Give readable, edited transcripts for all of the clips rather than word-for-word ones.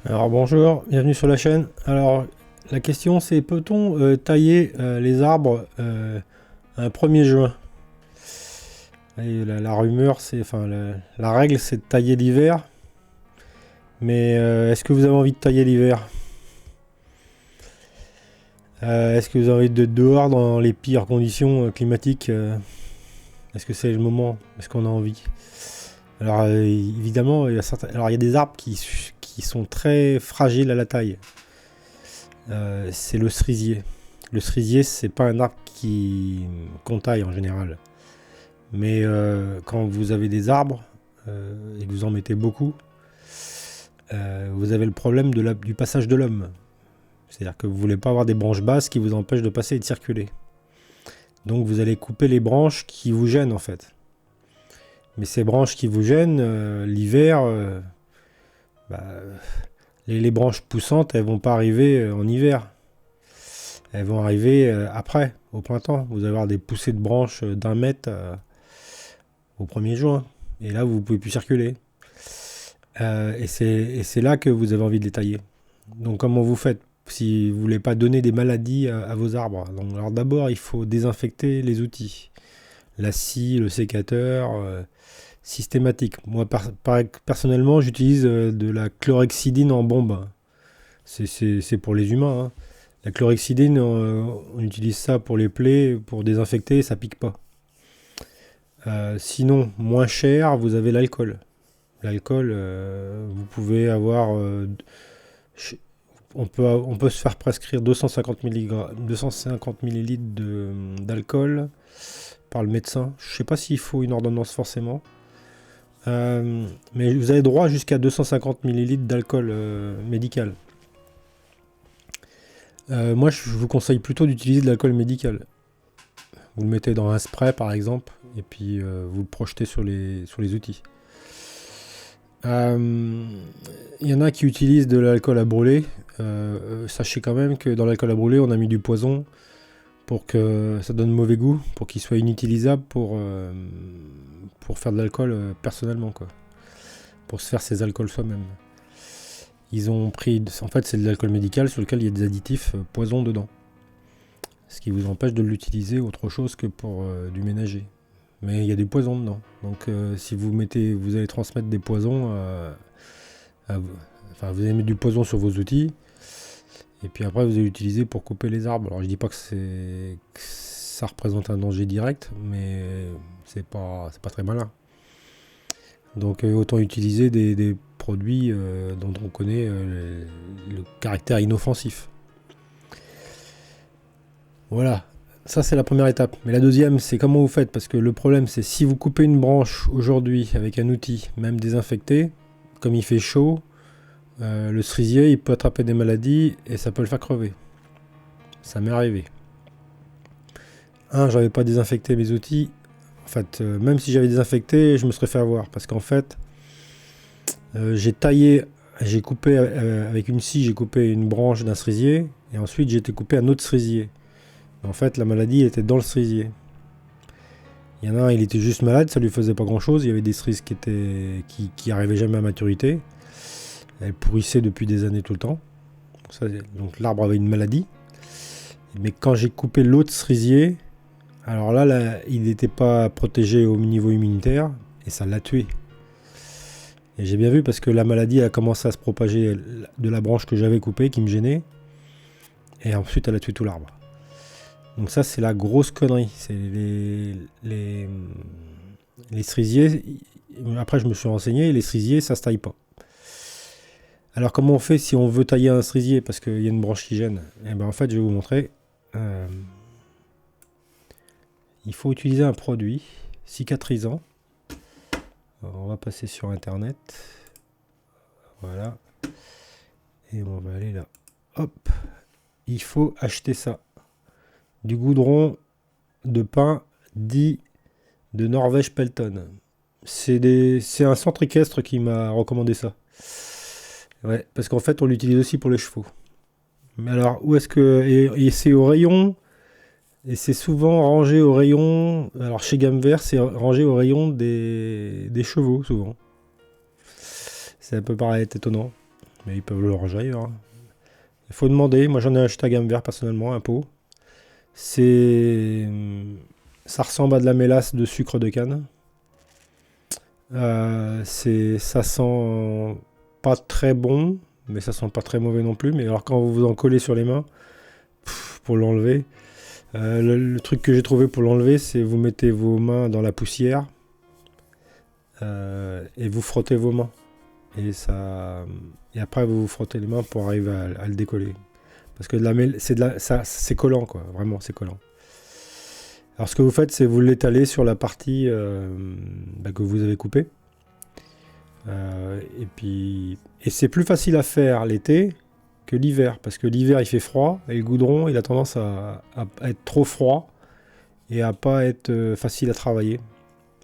Alors bonjour, bienvenue sur la chaîne. Alors la question c'est peut-on tailler les arbres un 1er juin? Et la rumeur c'est, enfin la règle c'est de tailler l'hiver. Mais est-ce que vous avez envie de tailler l'hiver? Est-ce que vous avez envie d'être dehors dans les pires conditions climatiques? Est-ce que c'est le moment? Est-ce qu'on a envie? Alors évidemment, il y a des arbres qui sont très fragiles à la taille. C'est le cerisier. Le cerisier, c'est pas un arbre qu'on taille en général. Mais quand vous avez des arbres et que vous en mettez beaucoup, vous avez le problème du passage de l'homme. C'est-à-dire que vous voulez pas avoir des branches basses qui vous empêchent de passer et de circuler. Donc vous allez couper les branches qui vous gênent en fait. Mais ces branches qui vous gênent, l'hiver, bah, les branches poussantes, elles vont pas arriver en hiver. Elles vont arriver après, au printemps. Vous allez avoir des poussées de branches d'1 mètre au 1er juin. Et là, vous ne pouvez plus circuler. Et c'est là que vous avez envie de les tailler. Donc comment vous faites si vous ne voulez pas donner des maladies à vos arbres? Donc, alors d'abord, il faut désinfecter les outils. La scie, le sécateur, systématique. Moi, personnellement, j'utilise de la chlorhexidine en bombe. C'est pour les humains, hein. La chlorhexidine, on utilise ça pour les plaies, pour désinfecter, ça pique pas. Sinon, moins cher, vous avez l'alcool. L'alcool, vous pouvez avoir... on peut se faire prescrire 250 millilitres d'alcool par le médecin. Je sais pas s'il faut une ordonnance forcément. Mais vous avez droit jusqu'à 250 millilitres d'alcool médical. Moi, je vous conseille plutôt d'utiliser de l'alcool médical. Vous le mettez dans un spray, par exemple, et puis vous le projetez sur les outils. Il y en a qui utilisent de l'alcool à brûler. Sachez quand même que dans l'alcool à brûler, on a mis du poison pour que ça donne mauvais goût, pour qu'il soit inutilisable pour faire de l'alcool personnellement, quoi. Pour se faire ses alcools soi-même. Ils ont pris... En fait, c'est de l'alcool médical sur lequel il y a des additifs poison dedans. Ce qui vous empêche de l'utiliser autre chose que pour du ménager. Mais il y a des poisons dedans. Donc si vous allez transmettre des poisons vous allez mettre du poison sur vos outils. Et puis après, vous allez l'utiliser pour couper les arbres. Alors je dis pas que ça représente un danger direct, mais c'est pas très malin. Donc autant utiliser des produits dont on connaît le caractère inoffensif. Voilà, ça c'est la première étape. Mais la deuxième, c'est comment vous faites. Parce que le problème, c'est si vous coupez une branche aujourd'hui avec un outil, même désinfecté, comme il fait chaud, le cerisier il peut attraper des maladies et ça peut le faire crever. Ça m'est arrivé. J'avais pas désinfecté mes outils. En fait, même si j'avais désinfecté, je me serais fait avoir. Parce qu'en fait, j'ai coupé avec une scie, j'ai coupé une branche d'un cerisier. Et ensuite, j'ai été coupé un autre cerisier. En fait, la maladie était dans le cerisier. Il y en a un, il était juste malade, ça lui faisait pas grand chose. Il y avait des cerises qui arrivaient jamais à maturité. Elles pourrissaient depuis des années tout le temps. Donc l'arbre avait une maladie. Mais quand j'ai coupé l'autre cerisier, alors là, il n'était pas protégé au niveau immunitaire et ça l'a tué. Et j'ai bien vu parce que la maladie a commencé à se propager de la branche que j'avais coupée qui me gênait. Et ensuite, elle a tué tout l'arbre. Donc ça, c'est la grosse connerie. C'est les cerisiers. Après, je me suis renseigné. Les cerisiers, ça se taille pas. Alors, comment on fait si on veut tailler un cerisier parce qu'il y a une branche qui gêne? Eh ben, en fait, je vais vous montrer. Il faut utiliser un produit cicatrisant. Alors, on va passer sur Internet. Voilà. Et on va aller là. Hop. Il faut acheter ça. Du goudron de pin dit de Norvège Pelton. C'est un centre équestre qui m'a recommandé ça. Ouais, parce qu'en fait, on l'utilise aussi pour les chevaux. Mais alors, où est-ce que... Et c'est au rayon... Et c'est souvent rangé au rayon... Alors, chez Gamme Vert, c'est rangé au rayon des chevaux, souvent. Ça peut paraître étonnant. Mais ils peuvent le ranger ailleurs, hein. Il faut demander. Moi, j'en ai acheté à gamme vert personnellement, un pot. C'est... Ça ressemble à de la mélasse de sucre de canne. Ça sent pas très bon, mais ça sent pas très mauvais non plus. Mais alors quand vous vous en collez sur les mains, pour l'enlever, le truc que j'ai trouvé pour l'enlever, c'est vous mettez vos mains dans la poussière et vous frottez vos mains. Et après vous vous frottez les mains pour arriver à le décoller. Parce que c'est collant, quoi. Vraiment, c'est collant. Alors ce que vous faites, c'est vous l'étalez sur la partie que vous avez coupée. Et c'est plus facile à faire l'été que l'hiver, parce que l'hiver il fait froid et le goudron il a tendance à être trop froid et à pas être facile à travailler.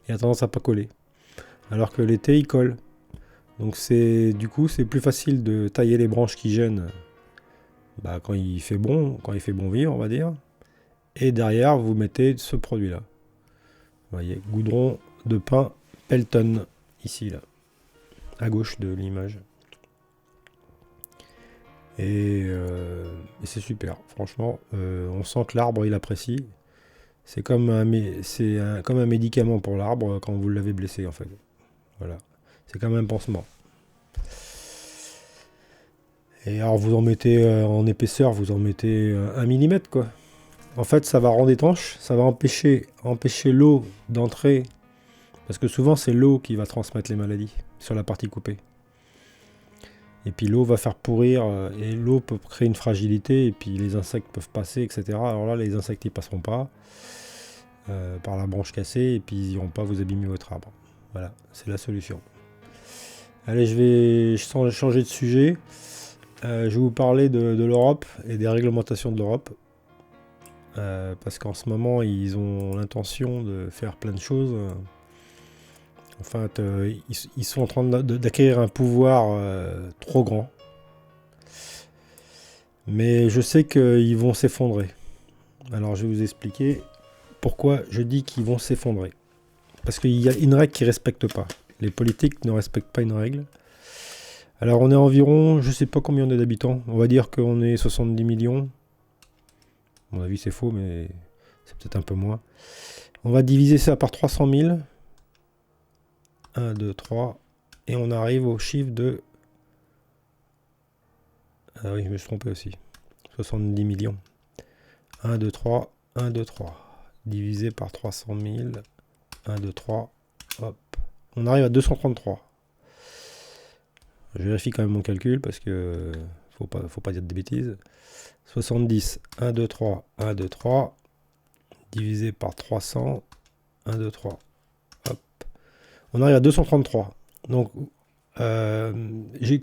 Il a tendance à pas coller. Alors que l'été il colle. Donc du coup c'est plus facile de tailler les branches qui gênent quand il fait bon vivre, on va dire. Et derrière, vous mettez ce produit-là. Vous voyez, goudron de pin Pelton, ici, là, à gauche de l'image. Et c'est super, franchement. On sent que l'arbre, il apprécie. C'est comme un médicament pour l'arbre quand vous l'avez blessé, en fait. Voilà. C'est comme un pansement. Et alors, vous en mettez en épaisseur, vous en mettez 1 mm, quoi. En fait, ça va rendre étanche, ça va empêcher l'eau d'entrer, parce que souvent c'est l'eau qui va transmettre les maladies sur la partie coupée. Et puis l'eau va faire pourrir, et l'eau peut créer une fragilité, et puis les insectes peuvent passer, etc. Alors là, les insectes ils passeront pas par la branche cassée, et puis ils n'iront pas vous abîmer votre arbre. Voilà, c'est la solution. Allez, je vais changer de sujet. Je vais vous parler de l'Europe et des réglementations de l'Europe. Parce qu'en ce moment ils ont l'intention de faire plein de choses. En fait, ils sont en train d'acquérir un pouvoir trop grand. Mais je sais qu'ils vont s'effondrer. Alors je vais vous expliquer pourquoi je dis qu'ils vont s'effondrer. Parce qu'il y a une règle qu'ils ne respectent pas. Les politiques ne respectent pas une règle. Alors on est environ, je sais pas combien on est d'habitants. On va dire qu'on est 70 millions. À mon avis, c'est faux, mais c'est peut-être un peu moins. On va diviser ça par 300 000. 1, 2, 3. Et on arrive au chiffre de... Ah oui, je me suis trompé aussi. 70 millions. 1, 2, 3. 1, 2, 3. Divisé par 300 000. 1, 2, 3. Hop. On arrive à 233. Je vérifie quand même mon calcul parce que faut pas dire des bêtises. 70, 1, 2, 3, 1, 2, 3, divisé par 300, 1, 2, 3. Hop. On arrive à 233. Donc, j'ai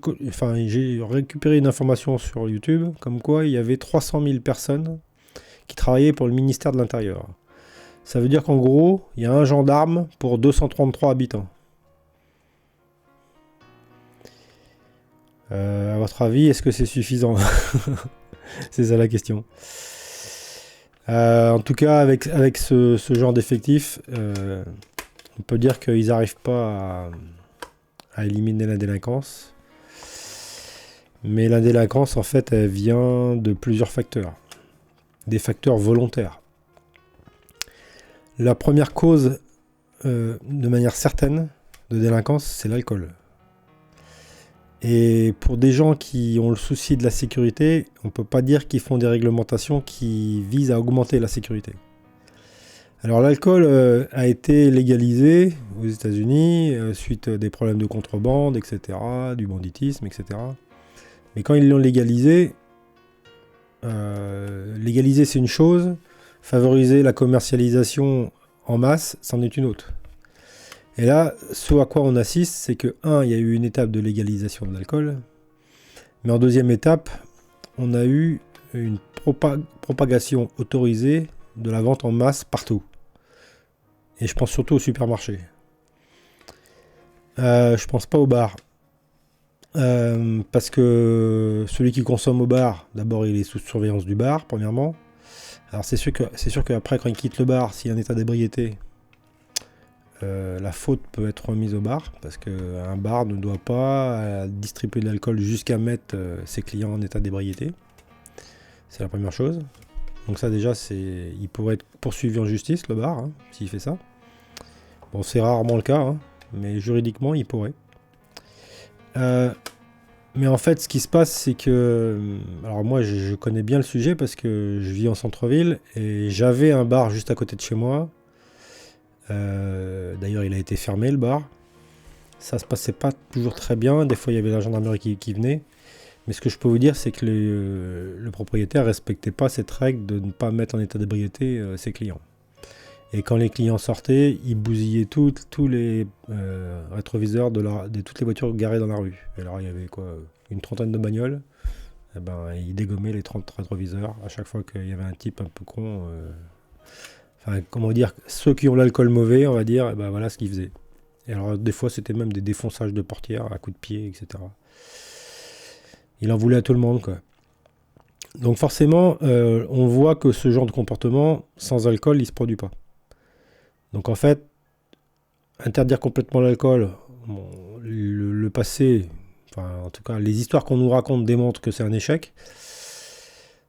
récupéré une information sur YouTube, comme quoi il y avait 300 000 personnes qui travaillaient pour le ministère de l'Intérieur. Ça veut dire qu'en gros, il y a un gendarme pour 233 habitants. À votre avis, est-ce que c'est suffisant? C'est ça la question. En tout cas, avec ce genre d'effectif, on peut dire qu'ils n'arrivent pas à éliminer la délinquance. Mais la délinquance, en fait, elle vient de plusieurs facteurs. Des facteurs volontaires. La première cause, de manière certaine, de délinquance, c'est l'alcool. Et pour des gens qui ont le souci de la sécurité, on ne peut pas dire qu'ils font des réglementations qui visent à augmenter la sécurité. Alors l'alcool a été légalisé aux États-Unis suite à des problèmes de contrebande, etc., du banditisme, etc. Mais quand ils l'ont légalisé, légaliser c'est une chose, favoriser la commercialisation en masse, c'en est une autre. Et là, ce à quoi on assiste, c'est que, il y a eu une étape de légalisation de l'alcool, mais en deuxième étape, on a eu une propagation autorisée de la vente en masse partout. Et je pense surtout aux supermarchés. Je pense pas aux bars. Parce que celui qui consomme au bar, d'abord il est sous surveillance du bar, premièrement. Alors c'est sûr qu'après, quand il quitte le bar, s'il y a un état d'ébriété, la faute peut être remise au bar, parce qu'un bar ne doit pas distribuer de l'alcool jusqu'à mettre ses clients en état d'ébriété. C'est la première chose. Donc ça déjà, il pourrait être poursuivi en justice, le bar, hein, s'il fait ça. Bon, c'est rarement le cas, hein, mais juridiquement, il pourrait. Mais en fait, ce qui se passe, c'est que... Alors moi, je connais bien le sujet parce que je vis en centre-ville et j'avais un bar juste à côté de chez moi. D'ailleurs, il a été fermé, le bar. Ça se passait pas toujours très bien. Des fois, il y avait la gendarmerie qui venait. Mais ce que je peux vous dire, c'est que le propriétaire respectait pas cette règle de ne pas mettre en état d'ébriété ses clients. Et quand les clients sortaient, ils bousillaient tous les rétroviseurs de toutes les voitures garées dans la rue. Et alors il y avait quoi, une trentaine de bagnoles. Et ben, ils dégommaient les 30 rétroviseurs à chaque fois qu'il y avait un type un peu con. Enfin, comment dire, ceux qui ont l'alcool mauvais, on va dire, et ben voilà ce qu'ils faisaient. Et alors des fois, c'était même des défonçages de portières à coups de pied, etc. Il en voulait à tout le monde, quoi. Donc forcément, on voit que ce genre de comportement, sans alcool, il se produit pas. Donc en fait, interdire complètement l'alcool, bon, le passé, enfin en tout cas les histoires qu'on nous raconte démontrent que c'est un échec.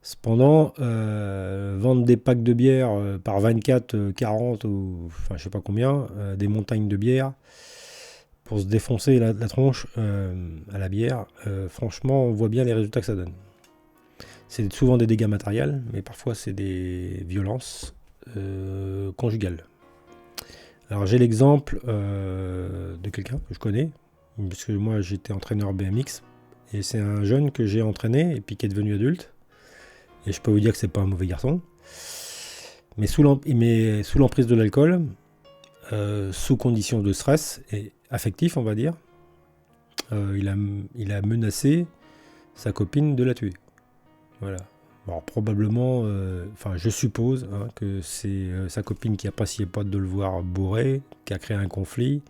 Cependant, vendre des packs de bière par 24, 40 ou enfin je sais pas combien, des montagnes de bière pour se défoncer la tronche à la bière, franchement on voit bien les résultats que ça donne. C'est souvent des dégâts matériels, mais parfois c'est des violences conjugales. Alors j'ai l'exemple de quelqu'un que je connais, parce que moi j'étais entraîneur BMX, et c'est un jeune que j'ai entraîné et puis qui est devenu adulte. Et je peux vous dire que c'est pas un mauvais garçon. Mais sous l'emprise de l'alcool, sous conditions de stress et affectif on va dire, il a menacé sa copine de la tuer. Voilà. Alors probablement, je suppose que c'est sa copine qui appréciait pas de le voir bourré, qui a créé un conflit,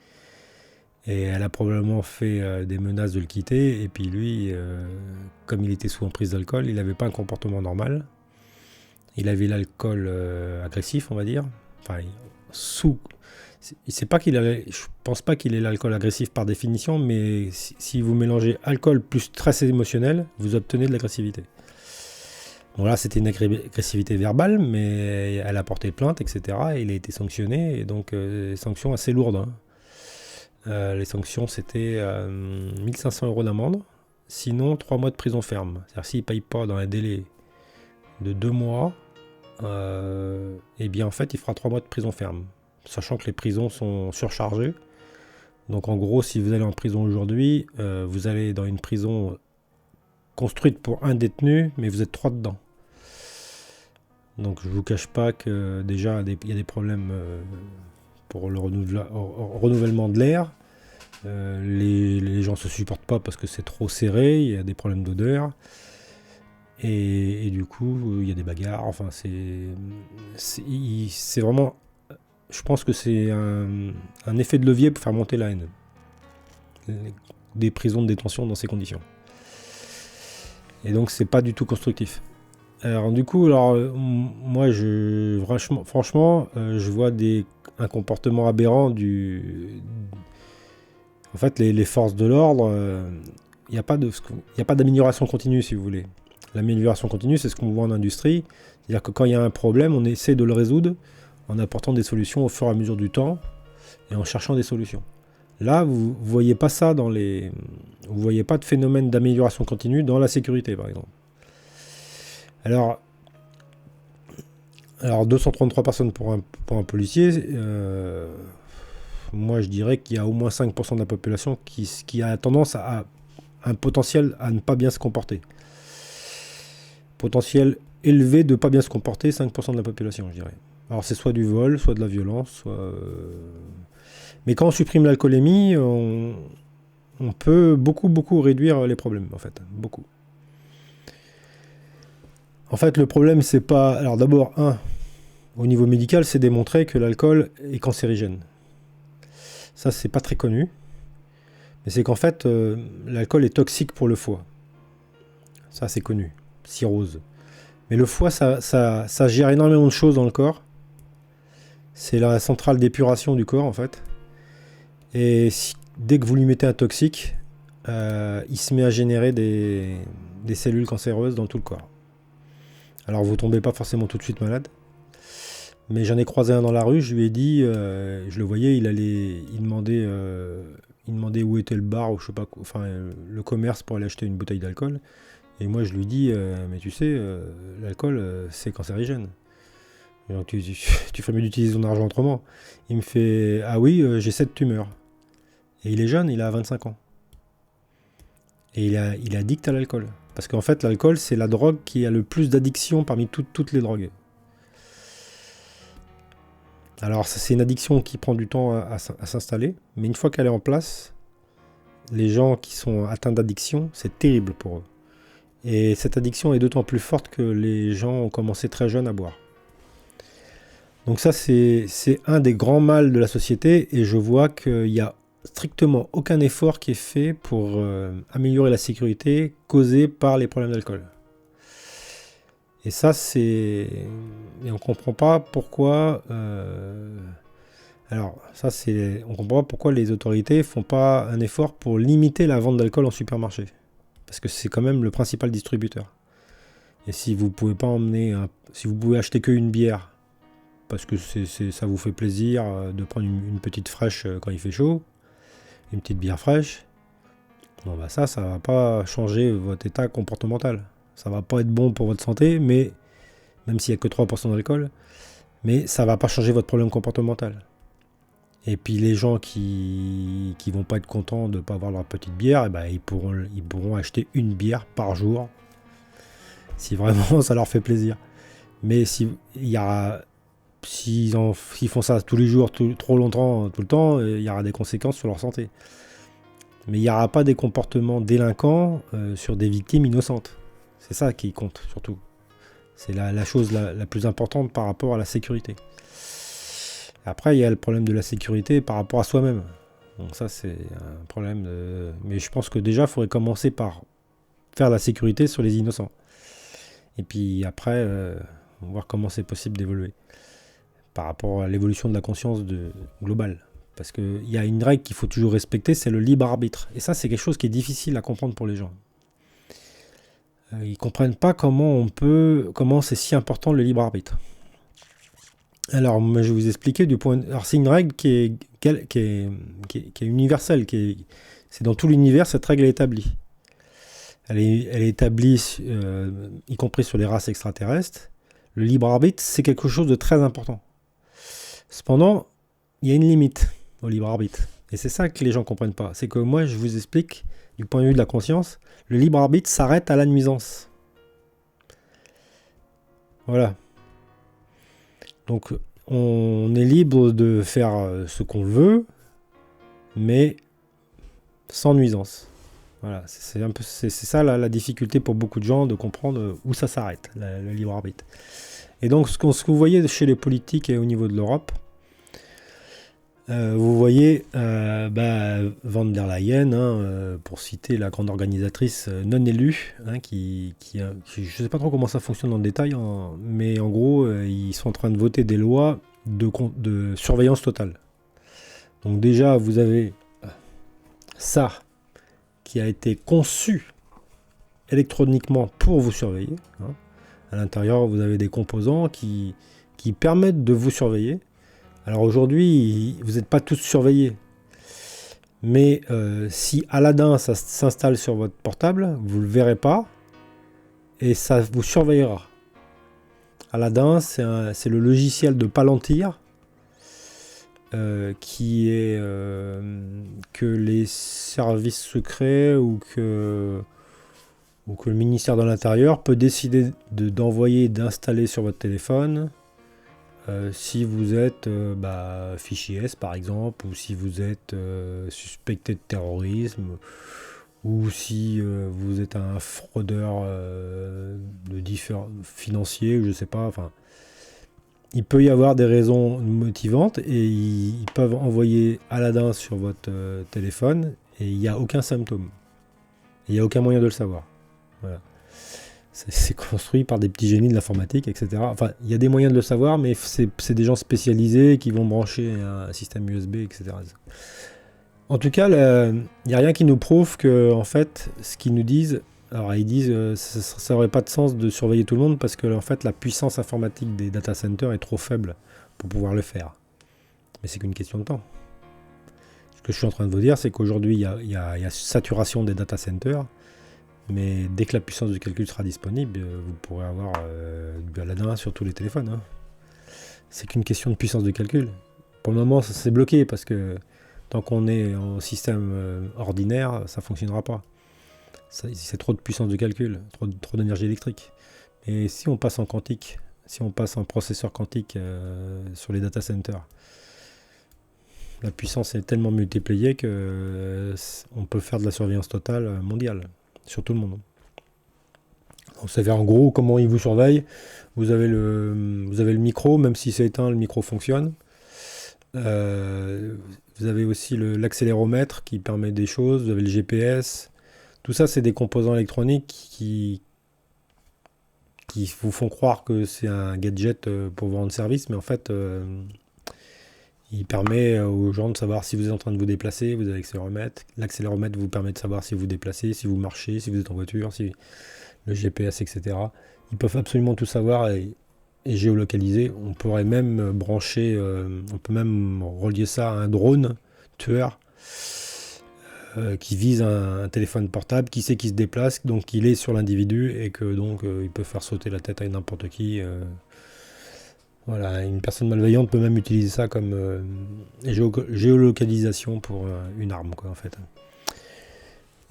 et elle a probablement fait des menaces de le quitter, et puis lui, comme il était sous emprise d'alcool, il n'avait pas un comportement normal, il avait l'alcool agressif, on va dire, enfin, c'est pas qu'il avait, je pense pas qu'il ait l'alcool agressif par définition, mais si vous mélangez alcool plus stress émotionnel, vous obtenez de l'agressivité. Bon là c'était une agressivité verbale, mais elle a porté plainte, etc. Et il a été sanctionné, et donc des sanctions assez lourdes. Les sanctions c'était 1500 € d'amende, sinon 3 mois de prison ferme. C'est-à-dire s'il ne paye pas dans un délai de 2 mois, et bien en fait il fera 3 mois de prison ferme. Sachant que les prisons sont surchargées. Donc en gros si vous allez en prison aujourd'hui, vous allez dans une prison construite pour un détenu, mais vous êtes 3 dedans. Donc je vous cache pas que déjà il y a des problèmes pour le renouvellement de l'air. Les gens se supportent pas parce que c'est trop serré, il y a des problèmes d'odeur. Et du coup, il y a des bagarres. Enfin, c'est vraiment... Je pense que c'est un effet de levier pour faire monter la haine. Des prisons de détention dans ces conditions. Et donc, c'est pas du tout constructif. Alors du coup, moi, franchement, je vois un comportement aberrant En fait, les forces de l'ordre, il n'y a pas d'amélioration continue, si vous voulez. L'amélioration continue, c'est ce qu'on voit en industrie. C'est-à-dire que quand il y a un problème, on essaie de le résoudre en apportant des solutions au fur et à mesure du temps et en cherchant des solutions. Là, vous ne voyez pas ça vous voyez pas de phénomène d'amélioration continue dans la sécurité, par exemple. Alors 233 personnes pour un policier, moi je dirais qu'il y a au moins 5% de la population qui a tendance à un potentiel à ne pas bien se comporter. Potentiel élevé de ne pas bien se comporter, 5% de la population, je dirais. Alors c'est soit du vol, soit de la violence, mais quand on supprime l'alcoolémie, on peut beaucoup réduire les problèmes, en fait, beaucoup. En fait, le problème, c'est pas... Alors d'abord, au niveau médical, c'est démontré que l'alcool est cancérigène. Ça, c'est pas très connu. Mais c'est qu'en fait, l'alcool est toxique pour le foie. Ça, c'est connu. Cirrhose. Mais le foie, ça gère énormément de choses dans le corps. C'est la centrale d'épuration du corps en fait. Et dès que vous lui mettez un toxique, il se met à générer des cellules cancéreuses dans tout le corps. Alors vous tombez pas forcément tout de suite malade. Mais j'en ai croisé un dans la rue, je lui ai dit, je le voyais, il demandait où était le bar, ou je sais pas quoi, enfin le commerce pour aller acheter une bouteille d'alcool. Et moi je lui dis, mais tu sais, l'alcool c'est cancérigène. Donc, tu ferais mieux d'utiliser ton argent autrement. Il me fait, ah oui, j'ai cette tumeur. Et il est jeune, il a 25 ans. Et il est addict à l'alcool. Parce qu'en fait, l'alcool, c'est la drogue qui a le plus d'addiction parmi toutes les drogues. Alors, c'est une addiction qui prend du temps à s'installer. Mais une fois qu'elle est en place, les gens qui sont atteints d'addiction, c'est terrible pour eux. Et cette addiction est d'autant plus forte que les gens ont commencé très jeunes à boire. Donc ça, c'est un des grands mâles de la société. Et je vois qu'il y a strictement aucun effort qui est fait pour améliorer la sécurité causée par les problèmes d'alcool. Et ça, et on comprend pas pourquoi. On comprend pas pourquoi les autorités font pas un effort pour limiter la vente d'alcool en supermarché, parce que c'est quand même le principal distributeur. Et si vous pouvez pas si vous pouvez acheter qu'une bière, parce que ça vous fait plaisir de prendre une petite fraîche quand il fait chaud, une petite bière fraîche, bon bah ça va pas changer votre état comportemental. Ça va pas être bon pour votre santé, mais même s'il n'y a que 3% d'alcool, mais ça va pas changer votre problème comportemental. Et puis les gens qui vont pas être contents de pas avoir leur petite bière, ils pourront acheter une bière par jour, si vraiment ça leur fait plaisir. Mais s'ils font ça tous les jours, trop longtemps, tout le temps, il y aura des conséquences sur leur santé. Mais il n'y aura pas des comportements délinquants sur des victimes innocentes. C'est ça qui compte surtout. C'est la chose la plus importante par rapport à la sécurité. Après, il y a le problème de la sécurité par rapport à soi-même. Donc ça, c'est un problème. Mais je pense que déjà, il faudrait commencer par faire la sécurité sur les innocents. Et puis après, on va voir comment c'est possible d'évoluer par rapport à l'évolution de la conscience globale. Parce qu'il y a une règle qu'il faut toujours respecter, c'est le libre arbitre. Et ça, c'est quelque chose qui est difficile à comprendre pour les gens. Ils ne comprennent pas comment c'est si important le libre arbitre. Alors, moi, je vais vous expliquer du point. Alors, c'est une règle qui est universelle, c'est dans tout l'univers, cette règle est établie. Elle est établie, y compris sur les races extraterrestres. Le libre arbitre, c'est quelque chose de très important. Cependant, il y a une limite au libre arbitre. Et c'est ça que les gens ne comprennent pas. C'est que moi, je vous explique, du point de vue de la conscience, le libre arbitre s'arrête à la nuisance. Voilà. Donc, on est libre de faire ce qu'on veut, mais sans nuisance. Voilà, c'est ça la difficulté pour beaucoup de gens de comprendre où ça s'arrête, le libre arbitre. Et donc, ce que vous voyez chez les politiques et au niveau de l'Europe, vous voyez Van der Leyen, pour citer la grande organisatrice non élue, qui je ne sais pas trop comment ça fonctionne dans le détail, mais en gros, ils sont en train de voter des lois de surveillance totale. Donc déjà, vous avez ça qui a été conçu électroniquement pour vous surveiller. À l'intérieur, vous avez des composants qui permettent de vous surveiller. Alors aujourd'hui, vous n'êtes pas tous surveillés. Mais si Aladdin ça s'installe sur votre portable, vous ne le verrez pas et ça vous surveillera. Aladdin, c'est le logiciel de Palantir qui est que les services secrets ou que le ministère de l'Intérieur peut décider d'envoyer et d'installer sur votre téléphone. Si vous êtes fichier S par exemple, ou si vous êtes suspecté de terrorisme, ou si vous êtes un fraudeur financier, je ne sais pas, enfin, il peut y avoir des raisons motivantes et ils peuvent envoyer Aladdin sur votre téléphone et il n'y a aucun symptôme. Il n'y a aucun moyen de le savoir. Voilà. C'est construit par des petits génies de l'informatique, etc. Enfin, il y a des moyens de le savoir, mais c'est des gens spécialisés qui vont brancher un système USB, etc. En tout cas, il n'y a rien qui nous prouve que, en fait, ce qu'ils nous disent, alors ils disent ça n'aurait pas de sens de surveiller tout le monde parce que, en fait, la puissance informatique des data centers est trop faible pour pouvoir le faire. Mais c'est qu'une question de temps. Ce que je suis en train de vous dire, c'est qu'aujourd'hui, il y a saturation des data centers. Mais dès que la puissance de calcul sera disponible, vous pourrez avoir du Aladdin sur tous les téléphones. Hein. C'est qu'une question de puissance de calcul. Pour le moment, ça s'est bloqué parce que tant qu'on est en système ordinaire, ça ne fonctionnera pas. C'est trop de puissance de calcul, trop d'énergie électrique. Et si on passe en quantique, si on passe en processeur quantique sur les data centers, la puissance est tellement multipliée que on peut faire de la surveillance totale mondiale. Sur tout le monde. Vous savez en gros comment ils vous surveillent. Vous avez le micro, même si c'est éteint, le micro fonctionne. Vous avez aussi l'accéléromètre qui permet des choses. Vous avez le GPS. Tout ça, c'est des composants électroniques qui vous font croire que c'est un gadget pour vous rendre service, mais en fait, il permet aux gens de savoir si vous êtes en train de vous déplacer. Vous avez l'accéléromètre. L'accéléromètre vous permet de savoir si vous vous déplacez, si vous marchez, si vous êtes en voiture, si le GPS, etc. Ils peuvent absolument tout savoir et géolocaliser. On pourrait même brancher, on peut même relier ça à un drone tueur qui vise un téléphone portable, qui sait qu'il se déplace, donc il est sur l'individu et que donc il peut faire sauter la tête à n'importe qui. Voilà, une personne malveillante peut même utiliser ça comme géolocalisation pour une arme, quoi, en fait.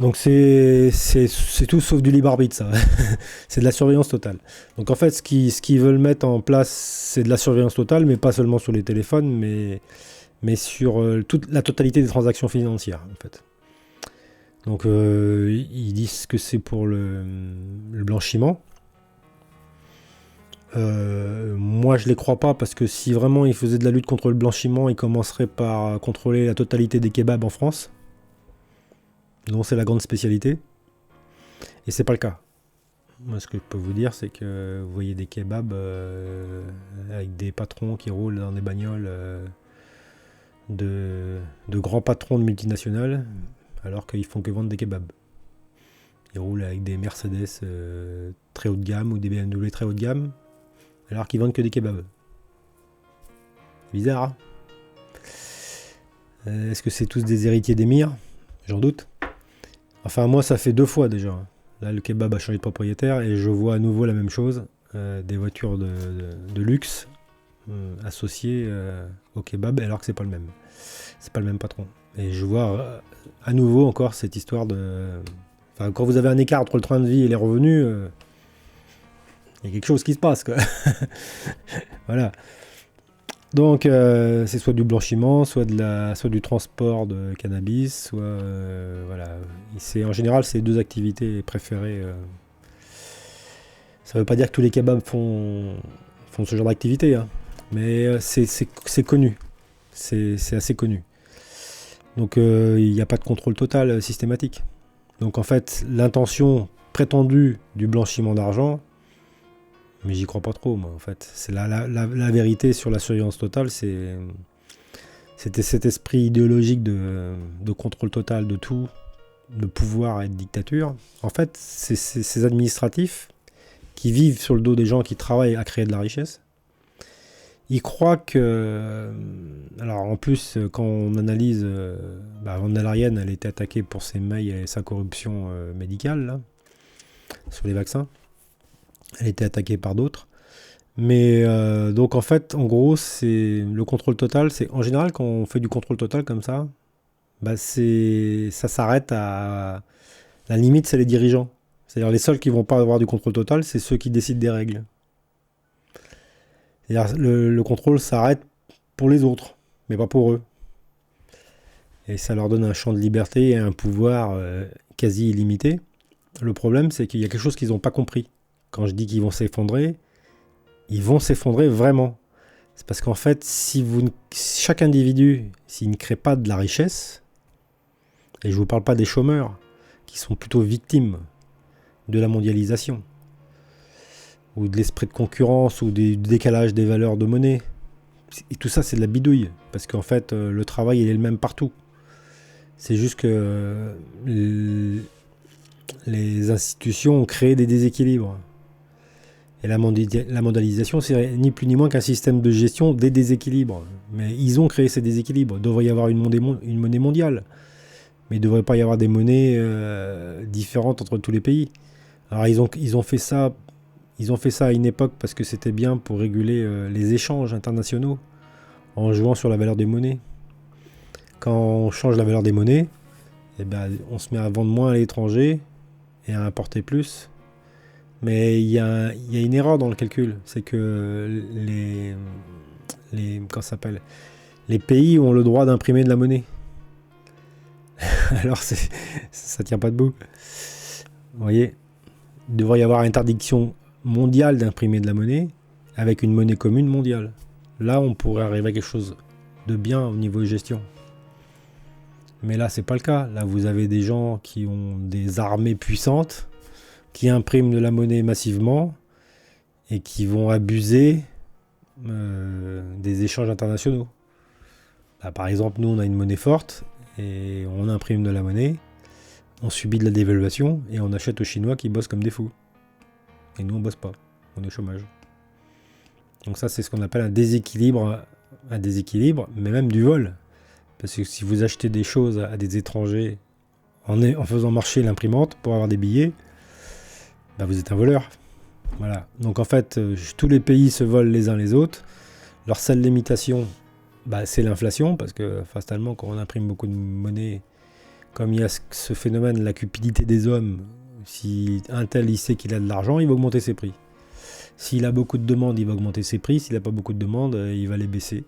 Donc c'est tout sauf du libre arbitre, ça. C'est de la surveillance totale. Donc en fait, ce qu'ils veulent mettre en place, c'est de la surveillance totale, mais pas seulement sur les téléphones, mais sur toute la totalité des transactions financières, en fait. Donc ils disent que c'est pour le blanchiment. Moi je les crois pas parce que si vraiment ils faisaient de la lutte contre le blanchiment, ils commenceraient par contrôler la totalité des kebabs en France, dont c'est la grande spécialité, et c'est pas le cas. Moi ce que je peux vous dire, c'est que vous voyez des kebabs avec des patrons qui roulent dans des bagnoles de grands patrons de multinationales, alors qu'ils font que vendre des kebabs. Ils roulent avec des Mercedes très haut de gamme ou des BMW très haut de gamme, alors qu'ils vendent que des kebabs. Bizarre, hein. Est-ce que c'est tous des héritiers d'émirs? J'en doute. Enfin, moi, ça fait 2 fois déjà. Là, le kebab a changé de propriétaire et je vois à nouveau la même chose. Des voitures de luxe associées au kebab, alors que c'est pas le même. C'est pas le même patron. Et je vois à nouveau encore cette histoire de... Enfin, quand vous avez un écart entre le train de vie et les revenus... il y a quelque chose qui se passe, quoi. Voilà. Donc, c'est soit du blanchiment, soit du transport de cannabis, soit... voilà. En général, c'est 2 activités préférées. Ça ne veut pas dire que tous les kebabs font ce genre d'activité, hein. Mais c'est connu. C'est assez connu. Donc, il n'y a pas de contrôle total systématique. Donc, en fait, l'intention prétendue du blanchiment d'argent... Mais j'y crois pas trop, moi, en fait. C'est la vérité sur la surveillance totale, c'était cet esprit idéologique de contrôle total de tout, de pouvoir et de dictature. En fait, c'est ces administratifs qui vivent sur le dos des gens qui travaillent à créer de la richesse. Ils croient que... Alors, en plus, quand on analyse... Von der Leyen, elle était attaquée pour ses mails et sa corruption médicale, là, sur les vaccins. Elle était attaquée par d'autres. Mais donc en fait, en gros, c'est le contrôle total. C'est en général quand on fait du contrôle total comme ça, ça s'arrête à la limite, c'est les dirigeants. C'est-à-dire les seuls qui vont pas avoir du contrôle total, c'est ceux qui décident des règles. C'est-à-dire le contrôle s'arrête pour les autres, mais pas pour eux. Et ça leur donne un champ de liberté et un pouvoir quasi illimité. Le problème, c'est qu'il y a quelque chose qu'ils n'ont pas compris. Quand je dis qu'ils vont s'effondrer, ils vont s'effondrer vraiment. C'est parce qu'en fait, chaque individu, s'il ne crée pas de la richesse, et je ne vous parle pas des chômeurs, qui sont plutôt victimes de la mondialisation. ou de l'esprit de concurrence, ou du décalage des valeurs de monnaie. Et tout ça, c'est de la bidouille, parce qu'en fait, le travail, il est le même partout. C'est juste que les institutions ont créé des déséquilibres. Et la mondialisation, c'est ni plus ni moins qu'un système de gestion des déséquilibres. Mais ils ont créé ces déséquilibres. Il devrait y avoir une monnaie mondiale. Mais il ne devrait pas y avoir des monnaies différentes entre tous les pays. Alors ils ont fait ça à une époque parce que c'était bien pour réguler les échanges internationaux en jouant sur la valeur des monnaies. Quand on change la valeur des monnaies, eh ben, on se met à vendre moins à l'étranger et à importer plus. Mais il y a une erreur dans le calcul, c'est que les pays ont le droit d'imprimer de la monnaie. Alors ça tient pas debout. Vous voyez, il devrait y avoir interdiction mondiale d'imprimer de la monnaie avec une monnaie commune mondiale. Là, on pourrait arriver à quelque chose de bien au niveau de gestion. Mais là, c'est pas le cas. Là, vous avez des gens qui ont des armées puissantes, qui impriment de la monnaie massivement et qui vont abuser des échanges internationaux. Là, par exemple, nous, on a une monnaie forte et on imprime de la monnaie, on subit de la dévaluation et on achète aux Chinois qui bossent comme des fous. Et nous, on bosse pas. On est au chômage. Donc ça, c'est ce qu'on appelle un déséquilibre, mais même du vol. Parce que si vous achetez des choses à des étrangers en faisant marcher l'imprimante pour avoir des billets, bah vous êtes un voleur. Voilà. Donc en fait, tous les pays se volent les uns les autres. Leur seule limitation, bah, c'est l'inflation, parce que fatalement, quand on imprime beaucoup de monnaie, comme il y a ce phénomène, la cupidité des hommes, si un tel il sait qu'il a de l'argent, il va augmenter ses prix. S'il a beaucoup de demandes, il va augmenter ses prix. S'il n'a pas beaucoup de demandes, il va les baisser.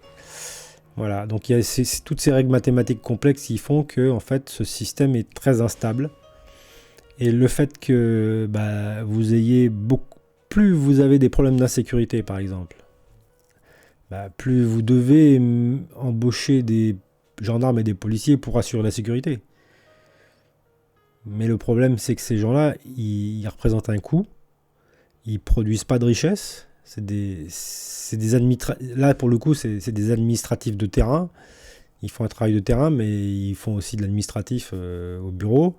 Voilà. Donc il y a toutes ces règles mathématiques complexes qui font que en fait, ce système est très instable. Et le fait que vous ayez plus vous avez des problèmes d'insécurité, par exemple, plus vous devez embaucher des gendarmes et des policiers pour assurer la sécurité. Mais le problème, c'est que ces gens-là, ils représentent un coût, ils produisent pas de richesse. Là, pour le coup, c'est des administratifs de terrain. Ils font un travail de terrain, mais ils font aussi de l'administratif au bureau.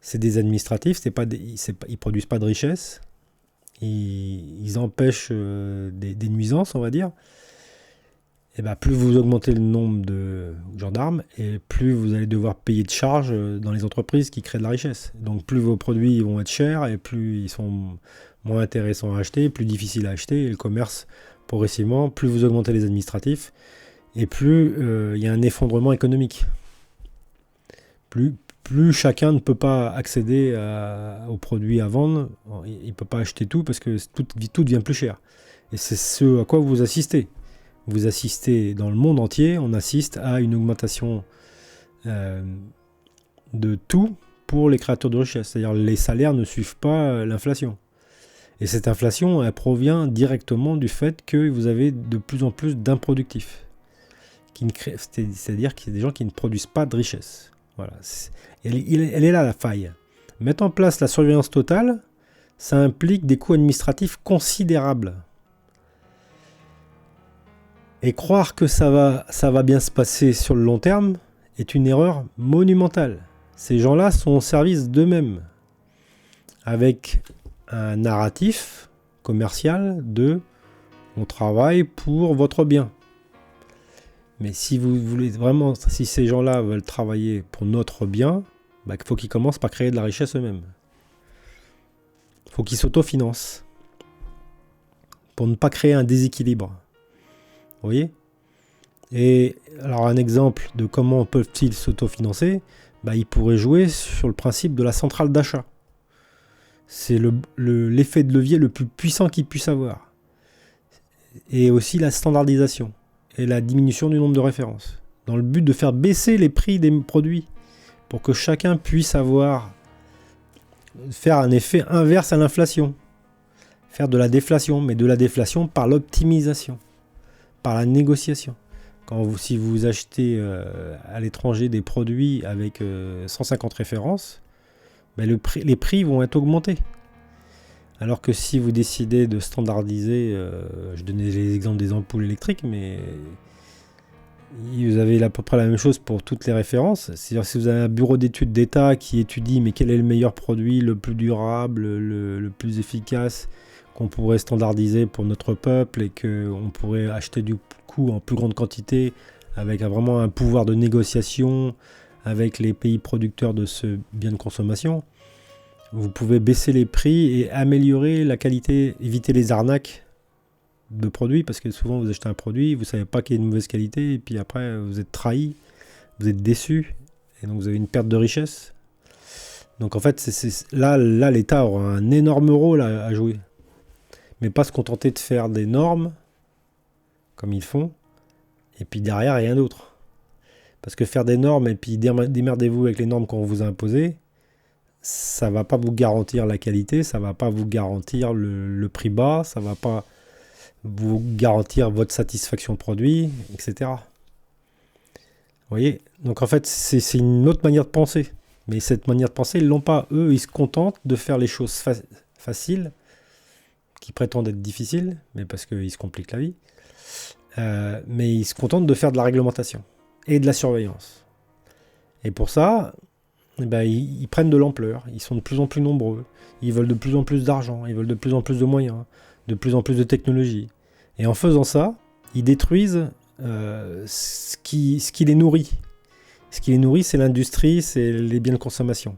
C'est des administratifs, ils produisent pas de richesse, ils empêchent des nuisances, on va dire. Et plus vous augmentez le nombre de gendarmes, et plus vous allez devoir payer de charges dans les entreprises qui créent de la richesse. Donc plus vos produits vont être chers, et plus ils sont moins intéressants à acheter, plus difficiles à acheter, et le commerce progressivement, plus vous augmentez les administratifs, et plus il y a un effondrement économique. Plus chacun ne peut pas accéder aux produits à vendre, il ne peut pas acheter tout parce que tout devient plus cher. Et c'est ce à quoi vous assistez. Vous assistez dans le monde entier, on assiste à une augmentation de tout pour les créateurs de richesse. C'est-à-dire les salaires ne suivent pas l'inflation. Et cette inflation, elle provient directement du fait que vous avez de plus en plus d'improductifs. C'est-à-dire qu'il y a des gens qui ne produisent pas de richesse. Voilà. Elle est là la faille. Mettre en place la surveillance totale, ça implique des coûts administratifs considérables. Et croire que ça va bien se passer sur le long terme est une erreur monumentale. Ces gens-là sont au service d'eux-mêmes, avec un narratif commercial de « on travaille pour votre bien ». Mais si vous voulez vraiment, si ces gens-là veulent travailler pour notre bien, il faut qu'ils commencent par créer de la richesse eux-mêmes. Il faut qu'ils s'autofinancent pour ne pas créer un déséquilibre. Vous voyez ? Et alors un exemple de comment peuvent-ils s'autofinancer, ils pourraient jouer sur le principe de la centrale d'achat. C'est l'effet de levier le plus puissant qu'ils puissent avoir. Et aussi la standardisation et la diminution du nombre de références, dans le but de faire baisser les prix des produits, pour que chacun puisse faire un effet inverse à l'inflation, faire de la déflation, mais de la déflation par l'optimisation, par la négociation. Si vous achetez à l'étranger des produits avec 150 références, les prix vont être augmentés. Alors que si vous décidez de standardiser, je donnais les exemples des ampoules électriques, mais vous avez à peu près la même chose pour toutes les références. C'est-à-dire si vous avez un bureau d'études d'État qui étudie mais quel est le meilleur produit, le plus durable, le plus efficace, qu'on pourrait standardiser pour notre peuple et qu'on pourrait acheter du coup en plus grande quantité avec vraiment un pouvoir de négociation avec les pays producteurs de ce bien de consommation, vous pouvez baisser les prix et améliorer la qualité, éviter les arnaques de produits, parce que souvent vous achetez un produit, vous ne savez pas qu'il est de mauvaise qualité, et puis après vous êtes trahi, vous êtes déçu, et donc vous avez une perte de richesse. Donc en fait, là l'État aura un énorme rôle à jouer. Mais pas se contenter de faire des normes, comme ils font, et puis derrière rien d'autre. Parce que faire des normes, et puis démerdez-vous avec les normes qu'on vous a imposées, ça va pas vous garantir la qualité, ça va pas vous garantir le prix bas, ça va pas vous garantir votre satisfaction produit, etc. Vous voyez? Donc en fait, c'est une autre manière de penser. Mais cette manière de penser, ils l'ont pas. Eux, ils se contentent de faire les choses faciles, qui prétendent être difficiles, mais parce qu'ils se compliquent la vie. Mais ils se contentent de faire de la réglementation et de la surveillance. Et pour ça, ils prennent de l'ampleur, ils sont de plus en plus nombreux, ils veulent de plus en plus d'argent, ils veulent de plus en plus de moyens, de plus en plus de technologie. Et en faisant ça, ils détruisent ce qui les nourrit. Ce qui les nourrit, c'est l'industrie, c'est les biens de consommation.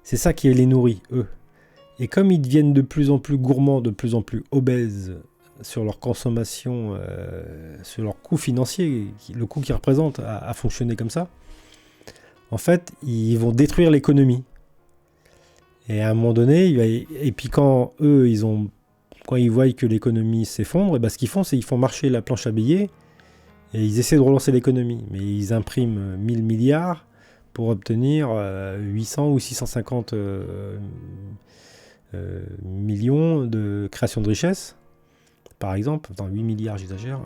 C'est ça qui les nourrit, eux. Et comme ils deviennent de plus en plus gourmands, de plus en plus obèses sur leur consommation, sur leur coût financier, le coût qu'ils représentent à fonctionner comme ça, en fait, ils vont détruire l'économie. Et à un moment donné, et puis quand eux, quand ils voient que l'économie s'effondre, ce qu'ils font, c'est qu'ils font marcher la planche à billets et ils essaient de relancer l'économie. Mais ils impriment 1000 milliards pour obtenir 800 ou 650 millions de création de richesse, par exemple. Attends, 8 milliards, j'exagère.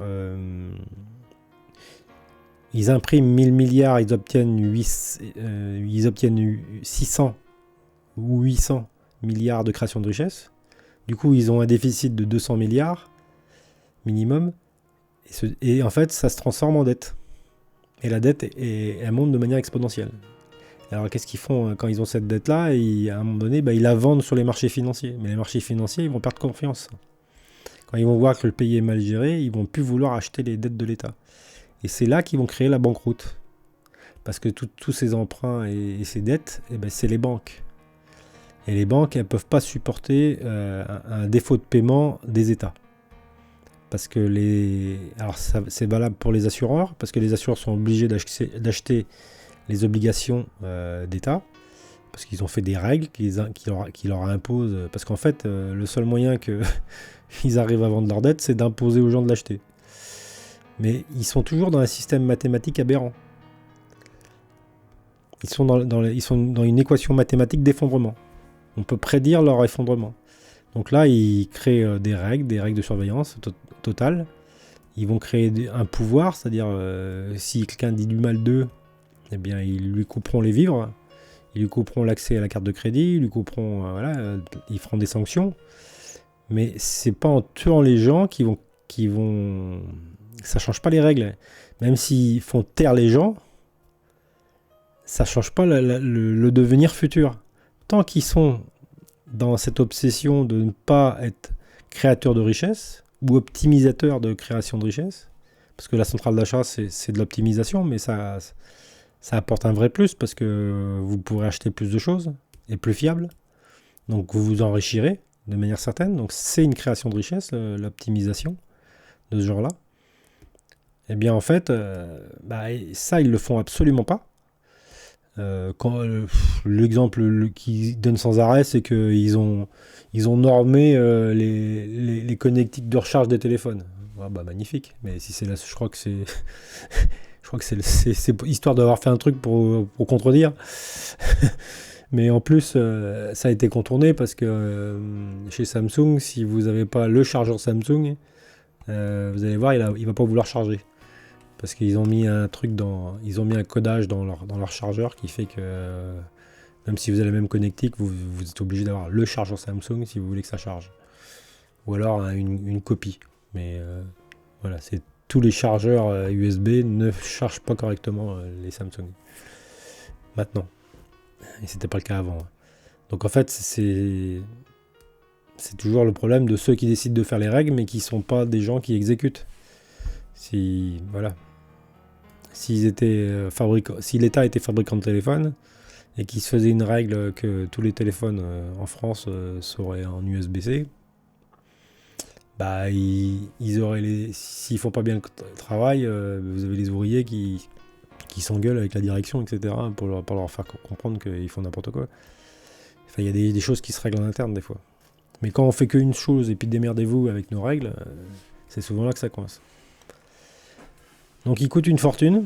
Ils impriment 1000 milliards, ils obtiennent 600 ou 800 milliards de création de richesse. Du coup, ils ont un déficit de 200 milliards minimum. Et en fait, ça se transforme en dette. Et la dette, elle monte de manière exponentielle. Alors, qu'est-ce qu'ils font quand ils ont cette dette-là? Et à un moment donné, ils la vendent sur les marchés financiers. Mais les marchés financiers, ils vont perdre confiance. Quand ils vont voir que le pays est mal géré, ils vont plus vouloir acheter les dettes de l'État. Et c'est là qu'ils vont créer la banqueroute. Parce que tous ces emprunts et ces dettes, c'est les banques. Et les banques, elles ne peuvent pas supporter un défaut de paiement des États. Parce que alors c'est valable pour les assureurs, parce que les assureurs sont obligés d'acheter les obligations d'État, parce qu'ils ont fait des règles qui leur imposent. Parce qu'en fait, le seul moyen qu'ils arrivent à vendre leur dette, c'est d'imposer aux gens de l'acheter. Mais ils sont toujours dans un système mathématique aberrant. Ils sont dans une équation mathématique d'effondrement. On peut prédire leur effondrement. Donc là, ils créent des règles de surveillance totale. Ils vont créer un pouvoir, c'est-à-dire si quelqu'un dit du mal d'eux, ils lui couperont les vivres, ils lui couperont l'accès à la carte de crédit, ils lui couperont, ils feront des sanctions. Mais c'est pas en tuant les gens qui vont, ça change pas les règles. Même s'ils font taire les gens, ça change pas le devenir futur. Tant qu'ils sont dans cette obsession de ne pas être créateur de richesse ou optimisateur de création de richesse, parce que la centrale d'achat, c'est de l'optimisation, mais ça apporte un vrai plus, parce que vous pourrez acheter plus de choses et plus fiables. Donc vous vous enrichirez de manière certaine. Donc c'est une création de richesse, l'optimisation de ce genre-là. Eh bien en fait, ça, ils le font absolument pas. L'exemple qu'ils donnent sans arrêt, c'est qu'ils ont normé les connectiques de recharge des téléphones. Magnifique. Mais si c'est là, je crois que c'est c'est histoire d'avoir fait un truc pour contredire. Mais en plus, ça a été contourné parce que chez Samsung, si vous n'avez pas le chargeur Samsung, vous allez voir, il va pas vouloir charger. Parce qu'ils ont mis un codage dans leur chargeur qui fait que Même si vous avez la même connectique, vous êtes obligé d'avoir le chargeur Samsung si vous voulez que ça charge. Ou alors hein, une copie. Mais voilà, c'est tous les chargeurs USB ne chargent pas correctement les Samsung. Maintenant. Et c'était pas le cas avant. Donc en fait, c'est toujours le problème de ceux qui décident de faire les règles, mais qui sont pas des gens qui exécutent. Si l'État était fabricant de téléphones et qu'il se faisait une règle que tous les téléphones en France seraient en USB-C, bah ils auraient s'ils font pas bien le travail, vous avez les ouvriers qui s'engueulent avec la direction, etc. pour leur faire comprendre qu'ils font n'importe quoi. Enfin, il y a des choses qui se règlent en interne des fois. Mais quand on fait qu'une chose et puis démerdez-vous avec nos règles, c'est souvent là que ça coince. Donc il coûte une fortune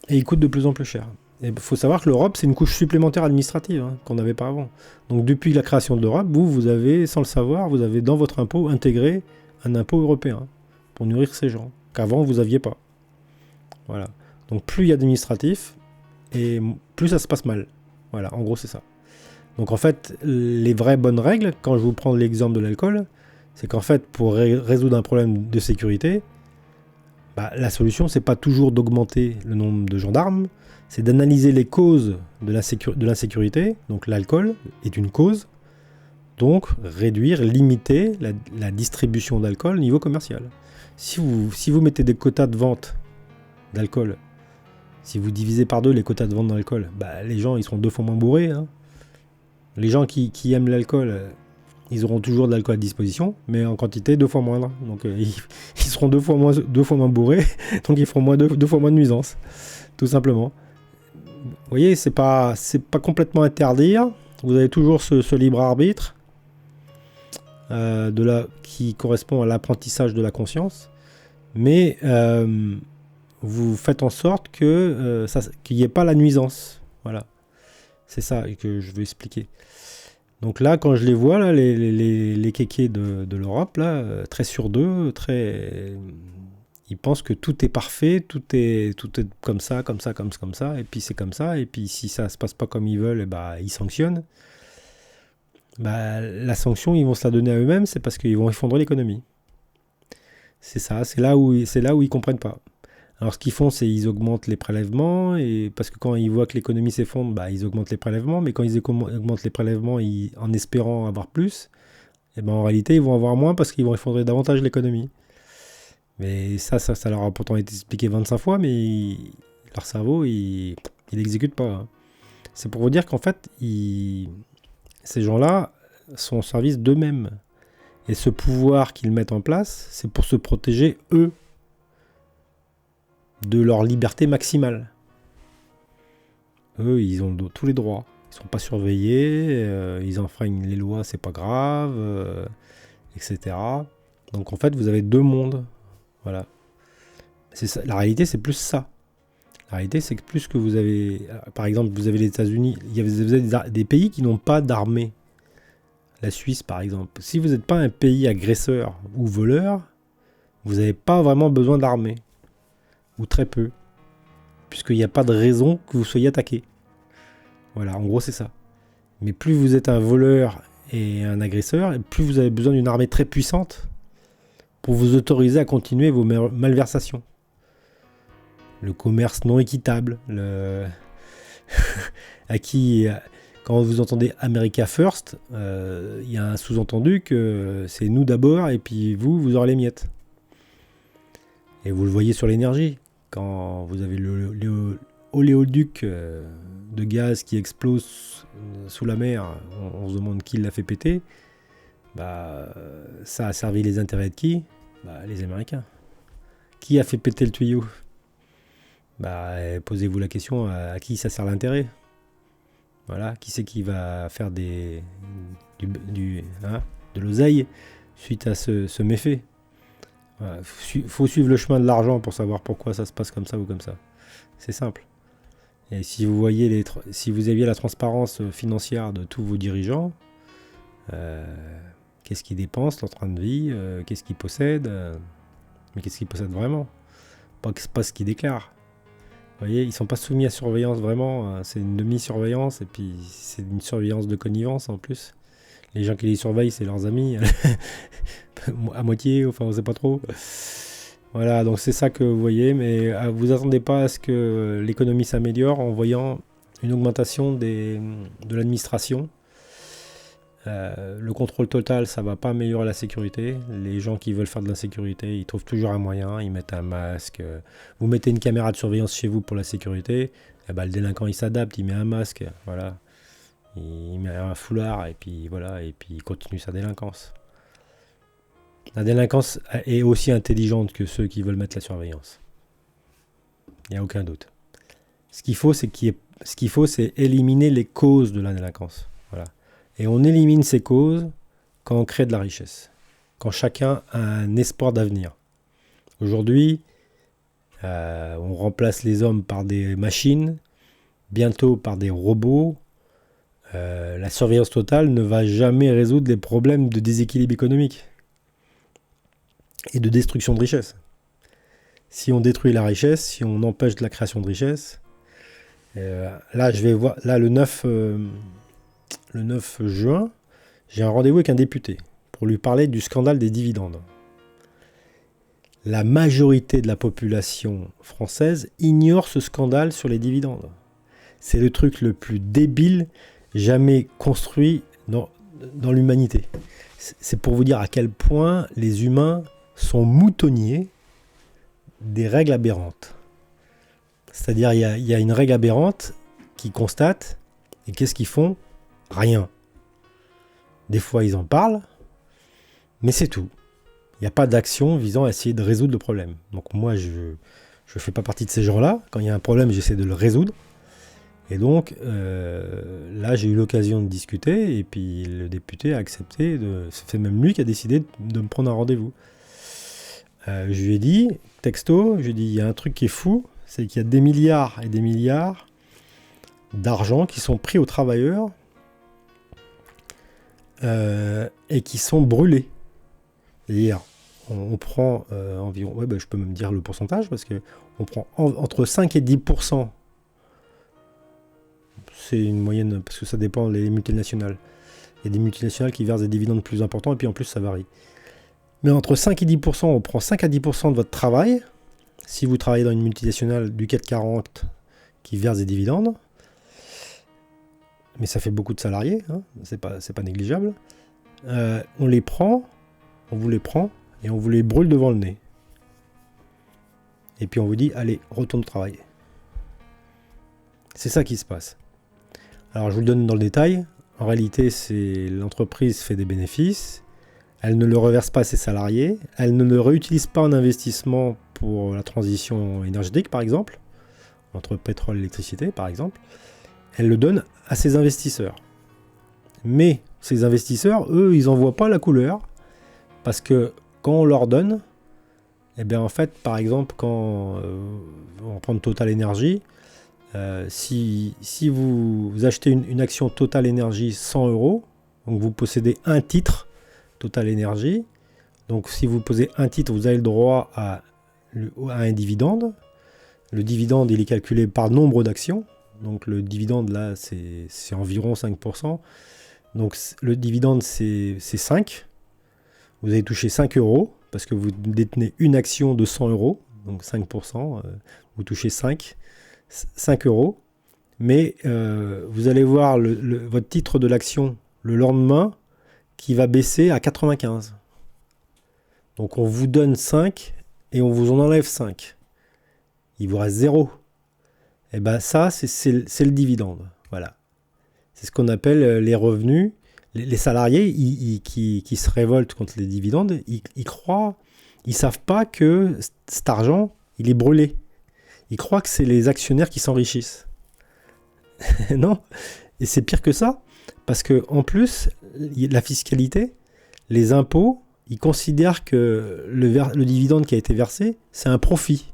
et il coûte de plus en plus cher. Et il faut savoir que l'Europe, c'est une couche supplémentaire administrative qu'on n'avait pas avant. Donc depuis la création de l'Europe, vous avez, sans le savoir, vous avez dans votre impôt intégré un impôt européen pour nourrir ces gens, qu'avant vous n'aviez pas. Voilà. Donc plus il y a d'administratifs, et plus ça se passe mal. Voilà, en gros c'est ça. Donc en fait, les vraies bonnes règles, quand je vous prends l'exemple de l'alcool, c'est qu'en fait, pour résoudre un problème de sécurité, la solution, c'est pas toujours d'augmenter le nombre de gendarmes, c'est d'analyser les causes de l'insécurité. Donc l'alcool est une cause. Donc réduire, limiter la distribution d'alcool au niveau commercial. Si vous mettez des quotas de vente d'alcool, si vous divisez par 2 les quotas de vente d'alcool, les gens ils seront 2 fois moins bourrés. Les gens qui aiment l'alcool, ils auront toujours de l'alcool à disposition, mais en quantité 2 fois moindre. Donc ils seront 2 fois moins bourrés, donc ils feront 2 fois moins de nuisances, tout simplement. Vous voyez, c'est pas complètement interdire. Vous avez toujours ce libre arbitre qui correspond à l'apprentissage de la conscience, mais vous faites en sorte qu'il n'y ait pas la nuisance. Voilà, c'est ça que je veux expliquer. Donc là, quand je les vois, là, les kékés de l'Europe, là, très sur deux, ils pensent que tout est parfait, tout est comme ça, et puis c'est comme ça, et puis si ça se passe pas comme ils veulent, ils sanctionnent. La sanction, ils vont se la donner à eux-mêmes, c'est parce qu'ils vont effondrer l'économie. C'est ça, c'est là où ils comprennent pas. Alors ce qu'ils font, c'est ils augmentent les prélèvements, et parce que quand ils voient que l'économie s'effondre, ils augmentent les prélèvements, mais quand ils augmentent les prélèvements en espérant avoir plus, en réalité ils vont avoir moins parce qu'ils vont effondrer davantage l'économie. Mais ça leur a pourtant été expliqué 25 fois, mais leur cerveau, il n'exécute pas. C'est pour vous dire qu'en fait, ces gens-là sont au service d'eux-mêmes. Et ce pouvoir qu'ils mettent en place, c'est pour se protéger, eux, de leur liberté maximale. Eux, ils ont tous les droits. Ils sont pas surveillés, ils enfreignent les lois, c'est pas grave, etc. Donc en fait, vous avez 2 mondes. Voilà. C'est ça. La réalité, c'est plus ça. La réalité, c'est que plus que vous avez... Par exemple, vous avez les États-Unis, vous avez des pays qui n'ont pas d'armée. La Suisse, par exemple. Si vous n'êtes pas un pays agresseur ou voleur, vous n'avez pas vraiment besoin d'armée. Ou très peu. Puisqu'il n'y a pas de raison que vous soyez attaqué. Voilà, en gros, c'est ça. Mais plus vous êtes un voleur et un agresseur, et plus vous avez besoin d'une armée très puissante pour vous autoriser à continuer vos malversations. Le commerce non équitable, à qui, quand vous entendez America First, il y a un sous-entendu que c'est nous d'abord et puis vous aurez les miettes. Et vous le voyez sur l'énergie. Quand vous avez l'oléoduc de gaz qui explose sous la mer, on se demande qui l'a fait péter. Ça a servi les intérêts de qui ? Les Américains. Qui a fait péter le tuyau ? Posez-vous la question, à qui ça sert l'intérêt ? Voilà, qui c'est qui va faire de l'oseille suite à ce méfait ? Voilà, faut suivre le chemin de l'argent pour savoir pourquoi ça se passe comme ça ou comme ça. C'est simple. Et si vous voyez si vous aviez la transparence financière de tous vos dirigeants, qu'est-ce qu'ils dépensent, leur train de vie, qu'est-ce qu'ils possèdent, mais qu'est-ce qu'ils possèdent vraiment, pas ce qu'ils déclarent. voyez, ils sont pas soumis à surveillance vraiment. C'est une demi-surveillance et puis c'est une surveillance de connivence en plus. Les gens qui les surveillent, c'est leurs amis. À moitié, enfin on sait pas trop. Voilà, donc c'est ça que vous voyez, mais vous attendez pas à ce que l'économie s'améliore en voyant une augmentation de l'administration. Le contrôle total, ça va pas améliorer la sécurité. Les gens qui veulent faire de l'insécurité, ils trouvent toujours un moyen, ils mettent un masque. Vous mettez une caméra de surveillance chez vous pour la sécurité, eh ben, le délinquant il s'adapte, il met un masque, voilà. Il met un foulard et puis voilà, et puis il continue sa délinquance. La délinquance est aussi intelligente que ceux qui veulent mettre la surveillance. Il n'y a aucun doute. Ce qu'il faut, c'est éliminer les causes de la délinquance. Voilà. Et on élimine ces causes quand on crée de la richesse. Quand chacun a un espoir d'avenir. Aujourd'hui, on remplace les hommes par des machines, bientôt par des robots. La surveillance totale ne va jamais résoudre les problèmes de déséquilibre économique et de destruction de richesse. Si on détruit la richesse, si on empêche la création de richesse, là je vais voir, là le 9 juin, j'ai un rendez-vous avec un député pour lui parler du scandale des dividendes. La majorité de la population française ignore ce scandale sur les dividendes. C'est le truc le plus débile jamais construit dans l'humanité. C'est pour vous dire à quel point les humains sont moutonniers des règles aberrantes. C'est-à-dire, il y a une règle aberrante qui constate, et qu'est-ce qu'ils font ? Rien. Des fois, ils en parlent, mais c'est tout. Il n'y a pas d'action visant à essayer de résoudre le problème. Donc moi, je ne fais pas partie de ces gens-là. Quand il y a un problème, j'essaie de le résoudre. Et donc, là, j'ai eu l'occasion de discuter, et puis le député a accepté, c'est même lui qui a décidé de me prendre un rendez-vous. Je lui ai dit, texto, je lui ai dit, il y a un truc qui est fou, c'est qu'il y a des milliards et des milliards d'argent qui sont pris aux travailleurs et qui sont brûlés. C'est-à-dire, on prend environ, je peux même dire le pourcentage, parce qu'on prend entre 5 et 10%. C'est une moyenne, parce que ça dépend des multinationales. Il y a des multinationales qui versent des dividendes plus importants, et puis en plus ça varie. Mais entre 5 et 10%, on prend 5 à 10% de votre travail, si vous travaillez dans une multinationale du CAC 40 qui verse des dividendes, mais ça fait beaucoup de salariés, hein, c'est pas négligeable, on vous les prend, et on vous les brûle devant le nez. Et puis on vous dit, allez, retourne travailler. C'est ça qui se passe. Alors je vous le donne dans le détail. En réalité, c'est l'entreprise fait des bénéfices, elle ne le reverse pas à ses salariés, elle ne le réutilise pas en investissement pour la transition énergétique, par exemple, entre pétrole et électricité, par exemple. Elle le donne à ses investisseurs. Mais ces investisseurs, eux, ils n'en voient pas la couleur, parce que quand on leur donne, eh bien en fait, par exemple, quand on prend Total Energy, si vous achetez une action Total Energy 100 €, donc vous possédez un titre Total Energy, donc si vous posez un titre, vous avez le droit à un dividende. Le dividende, il est calculé par nombre d'actions, donc le dividende là, c'est environ 5%. Donc le dividende, c'est 5. Vous allez toucher 5 €, parce que vous détenez une action de 100 €, donc 5%, vous touchez 5 €, mais vous allez voir votre titre de l'action le lendemain qui va baisser à 95. Donc on vous donne 5 et on vous en enlève 5. Il vous reste 0. Et bien ça, c'est le dividende. Voilà. C'est ce qu'on appelle les revenus. Les salariés qui se révoltent contre les dividendes, ils croient, ils ne savent pas que cet argent, il est brûlé. Ils croient que c'est les actionnaires qui s'enrichissent. Non. Et c'est pire que ça, parce qu'en plus, la fiscalité, les impôts, ils considèrent que le dividende qui a été versé, c'est un profit.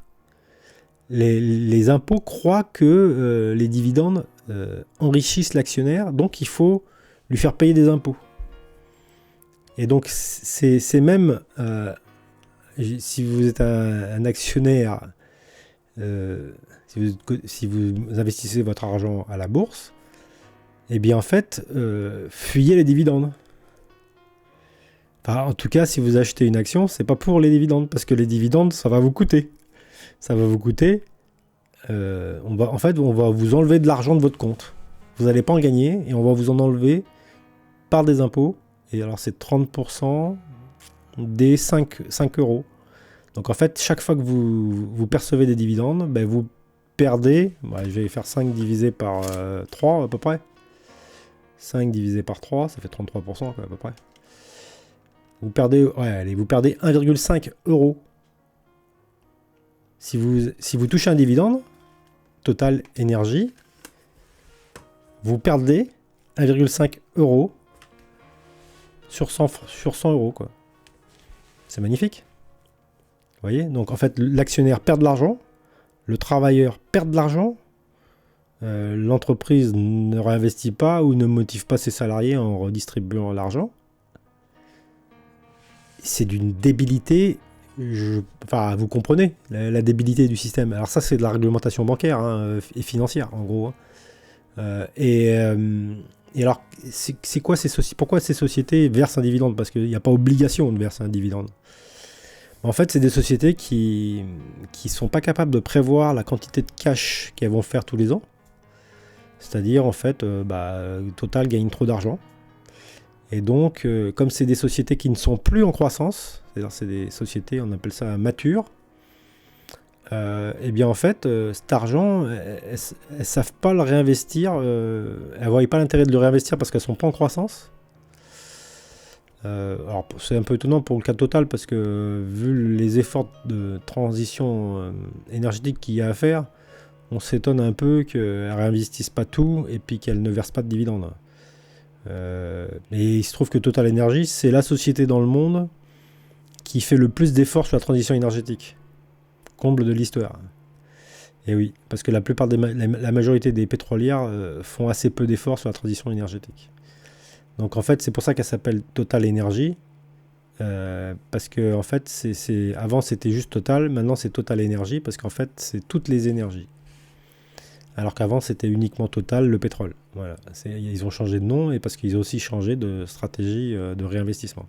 Les impôts croient que les dividendes enrichissent l'actionnaire, donc il faut lui faire payer des impôts. Et donc c'est même, si vous êtes un actionnaire si vous investissez votre argent à la bourse, eh bien en fait, fuyez les dividendes. Enfin, en tout cas, si vous achetez une action, c'est pas pour les dividendes, parce que les dividendes, ça va vous coûter. Ça va vous coûter. On va vous enlever de l'argent de votre compte. Vous n'allez pas en gagner, et on va vous en enlever par des impôts. Et alors, c'est 30% des 5 euros. Donc en fait, chaque fois que vous percevez des dividendes, ben, vous perdez, je vais faire 5 divisé par 3 à peu près. 5 divisé par 3, ça fait 33% quoi, à peu près. Vous perdez 1,5 euros. Si vous touchez un dividende, Total Énergie, vous perdez 1,5 euros sur 100 euros, quoi. C'est magnifique. Vous voyez? Donc en fait, l'actionnaire perd de l'argent, le travailleur perd de l'argent, l'entreprise ne réinvestit pas ou ne motive pas ses salariés en redistribuant l'argent. C'est d'une débilité, vous comprenez la débilité du système. Alors ça, c'est de la réglementation bancaire et financière, en gros. Et alors, c'est quoi pourquoi ces sociétés versent un dividende? Parce qu'il n'y a pas obligation de verser un dividende. En fait, c'est des sociétés qui sont pas capables de prévoir la quantité de cash qu'elles vont faire tous les ans. C'est-à-dire, en fait, Total gagne trop d'argent. Et donc, comme c'est des sociétés qui ne sont plus en croissance, c'est-à-dire c'est des sociétés, on appelle ça matures, et bien en fait, cet argent, elles ne savent pas le réinvestir, elles ne voient pas l'intérêt de le réinvestir parce qu'elles ne sont pas en croissance. Alors c'est un peu étonnant pour le cas de Total parce que vu les efforts de transition énergétique qu'il y a à faire, on s'étonne un peu qu'elles ne réinvestissent pas tout et puis qu'elles ne versent pas de dividendes. Mais il se trouve que Total Energy, c'est la société dans le monde qui fait le plus d'efforts sur la transition énergétique. Comble de l'histoire. Et oui, parce que la majorité des pétrolières font assez peu d'efforts sur la transition énergétique. Donc en fait, c'est pour ça qu'elle s'appelle Total Energy. Parce que en fait, avant c'était juste Total, maintenant c'est Total Energy parce qu'en fait, c'est toutes les énergies. Alors qu'avant, c'était uniquement Total, le pétrole. Voilà. Ils ont changé de nom et parce qu'ils ont aussi changé de stratégie de réinvestissement.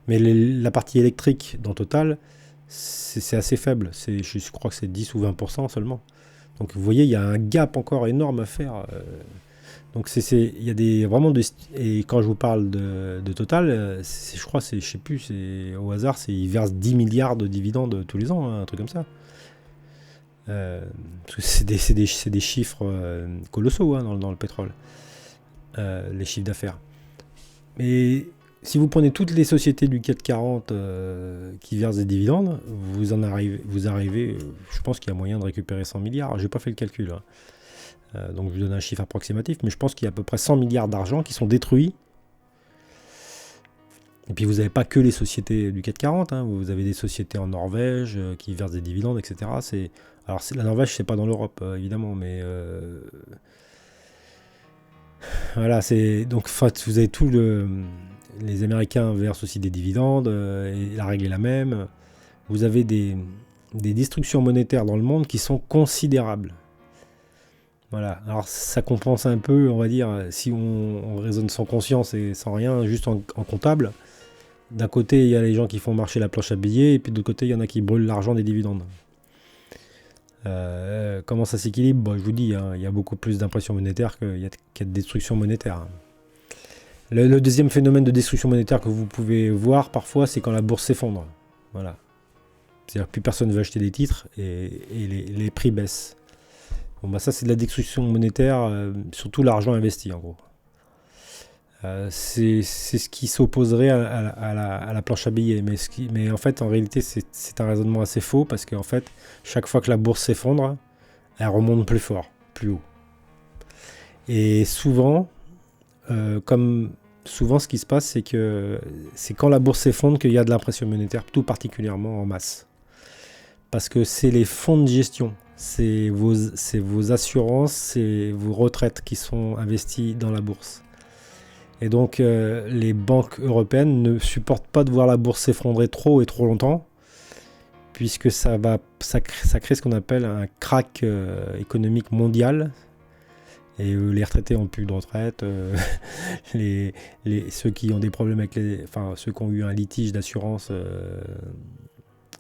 Mais la partie électrique dans Total, c'est assez faible. Je crois que c'est 10 ou 20% seulement. Donc vous voyez, il y a un gap encore énorme à faire. Donc il y a vraiment et quand je vous parle de Total, je crois, je sais plus, c'est au hasard, ils versent 10 milliards de dividendes tous les ans, un truc comme ça. C'est des chiffres colossaux dans le pétrole, les chiffres d'affaires. Mais si vous prenez toutes les sociétés du CAC 40 qui versent des dividendes, vous arrivez, je pense qu'il y a moyen de récupérer 100 milliards. Je n'ai pas fait le calcul. Donc je vous donne un chiffre approximatif, mais je pense qu'il y a à peu près 100 milliards d'argent qui sont détruits. Et puis vous n'avez pas que les sociétés du CAC 40, vous avez des sociétés en Norvège qui versent des dividendes, etc. Alors la Norvège, c'est pas dans l'Europe, évidemment, mais voilà, donc vous avez les Américains versent aussi des dividendes, et la règle est la même. Vous avez des destructions monétaires dans le monde qui sont considérables. Voilà, alors ça compense un peu, on va dire, si on raisonne sans conscience et sans rien, juste en comptable. D'un côté, il y a les gens qui font marcher la planche à billets, et puis de l'autre côté, il y en a qui brûlent l'argent des dividendes. Comment ça s'équilibre? Je vous dis, il y a beaucoup plus d'impression monétaire qu'il y a de destruction monétaire. Le deuxième phénomène de destruction monétaire que vous pouvez voir parfois, c'est quand la bourse s'effondre. Voilà. C'est-à-dire que plus personne ne veut acheter des titres et les prix baissent. Bon, ça, c'est de la destruction monétaire, surtout l'argent investi, en gros. C'est ce qui s'opposerait à la planche à billets. Mais en fait, en réalité, c'est un raisonnement assez faux parce qu'en fait, chaque fois que la bourse s'effondre, elle remonte plus fort, plus haut. Et souvent, ce qui se passe, c'est que c'est quand la bourse s'effondre qu'il y a de l'impression monétaire, tout particulièrement en masse. Parce que c'est les fonds de gestion, c'est vos assurances, c'est vos retraites qui sont investies dans la bourse. Et donc, les banques européennes ne supportent pas de voir la bourse s'effondrer trop et trop longtemps, puisque ça crée ce qu'on appelle un crack économique mondial. Et les retraités n'ont plus de retraite, ceux qui ont des problèmes avec ceux qui ont eu un litige d'assurance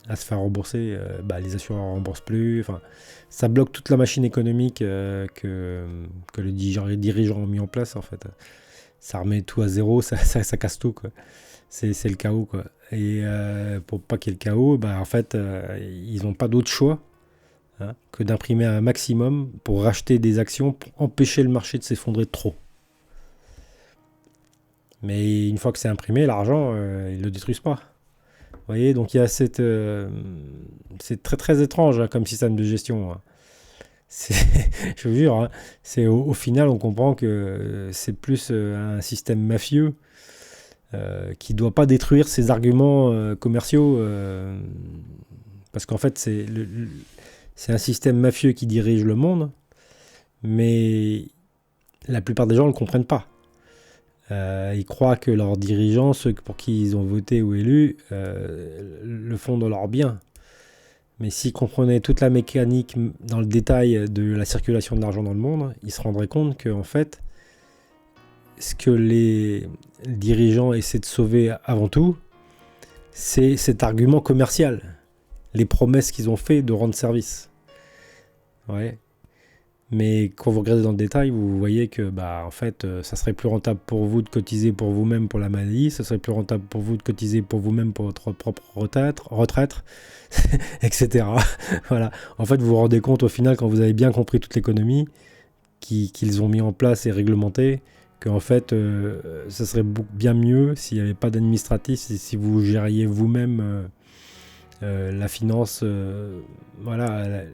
à se faire rembourser, les assureurs ne remboursent plus. Ça bloque toute la machine économique que les dirigeants ont mis en place, en fait. Ça remet tout à zéro, ça casse tout, quoi. C'est le chaos, quoi. Et pour pas qu'il y ait le chaos, en fait, ils n'ont pas d'autre choix que d'imprimer un maximum pour racheter des actions pour empêcher le marché de s'effondrer trop. Mais une fois que c'est imprimé, l'argent, ils ne le détruisent pas. Vous voyez, donc il y a cette... c'est très très étrange comme système de gestion. Je vous jure, au final, on comprend que c'est plus un système mafieux qui ne doit pas détruire ses arguments commerciaux. Parce qu'en fait, c'est un système mafieux qui dirige le monde, mais la plupart des gens ne le comprennent pas. Ils croient que leurs dirigeants, ceux pour qui ils ont voté ou élu, le font dans leur bien. Mais s'ils comprenaient toute la mécanique dans le détail de la circulation de l'argent dans le monde, ils se rendraient compte que, en fait, ce que les dirigeants essaient de sauver avant tout, c'est cet argument commercial. Les promesses qu'ils ont fait de rendre service. Ouais. Mais quand vous regardez dans le détail, vous voyez que en fait, ça serait plus rentable pour vous de cotiser pour vous-même pour la maladie, ça serait plus rentable pour vous de cotiser pour vous-même pour votre propre retraite, etc. Voilà. En fait, vous vous rendez compte au final, quand vous avez bien compris toute l'économie qu'ils ont mis en place et réglementé, qu'en fait, ça serait bien mieux s'il n'y avait pas d'administratif, si vous gériez vous-même la finance, voilà.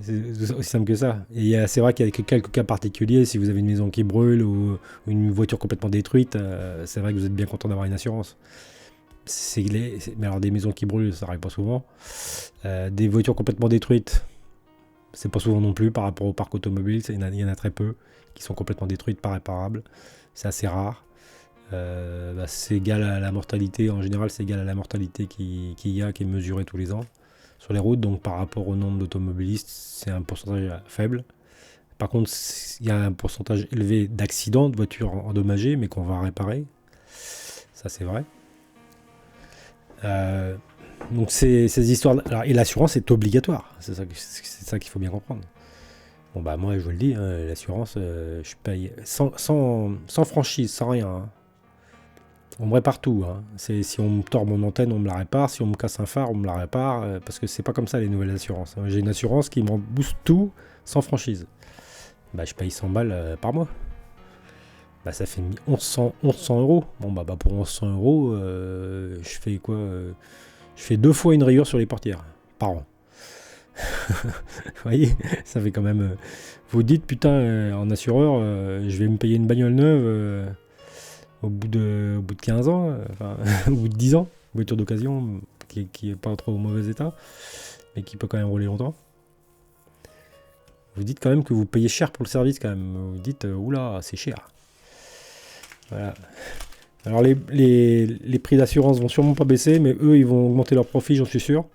C'est aussi simple que ça. Et c'est vrai qu'il y a quelques cas particuliers. Si vous avez une maison qui brûle ou une voiture complètement détruite, c'est vrai que vous êtes bien content d'avoir une assurance. Mais alors des maisons qui brûlent, ça arrive pas souvent. Des voitures complètement détruites, c'est pas souvent non plus par rapport au parc automobile. Il y en a très peu qui sont complètement détruites, pas réparables. C'est assez rare. C'est égal à la mortalité. En général, c'est égal à la mortalité qui est mesurée tous les ans sur les routes. Donc par rapport au nombre d'automobilistes, c'est un pourcentage faible. Par contre, il y a un pourcentage élevé d'accidents de voitures endommagées, mais qu'on va réparer. Ça, c'est vrai. Donc ces histoires... Alors, et l'assurance est obligatoire. C'est ça qu'il faut bien comprendre. Bon, moi, je vous le dis, l'assurance, je paye sans franchise, sans rien. On me répare tout. Si on me tord mon antenne, on me la répare. Si on me casse un phare, on me la répare. Parce que c'est pas comme ça les nouvelles assurances. J'ai une assurance qui me rembourse tout sans franchise. Je paye 100 balles par mois. Ça fait 1100 euros. Bon, pour 1100 euros, je fais quoi je fais 2 fois une rayure sur les portières par an. Vous voyez, ça fait quand même... vous dites, putain, en assureur, je vais me payer une bagnole neuve au bout de 15 ans, au bout de 10 ans, voiture d'occasion qui est pas trop en mauvais état, mais qui peut quand même rouler longtemps. Vous dites quand même que vous payez cher pour le service quand même. Vous dites, oula, c'est cher. Voilà. Alors les prix d'assurance vont sûrement pas baisser, mais eux, ils vont augmenter leurs profits, j'en suis sûr.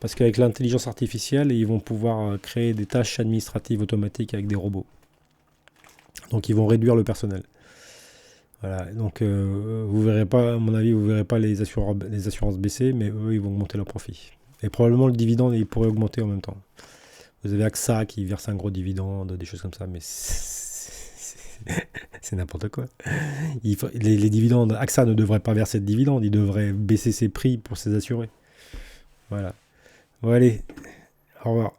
Parce qu'avec l'intelligence artificielle, ils vont pouvoir créer des tâches administratives automatiques avec des robots. Donc ils vont réduire le personnel. Voilà, donc vous verrez pas, à mon avis, vous verrez pas les assurances baisser, mais eux, ils vont augmenter leurs profits. Et probablement le dividende, il pourrait augmenter en même temps. Vous avez AXA qui verse un gros dividende, des choses comme ça, mais c'est n'importe quoi. Les dividendes, AXA ne devrait pas verser de dividendes, il devrait baisser ses prix pour ses assurés. Voilà. Bon allez, au revoir.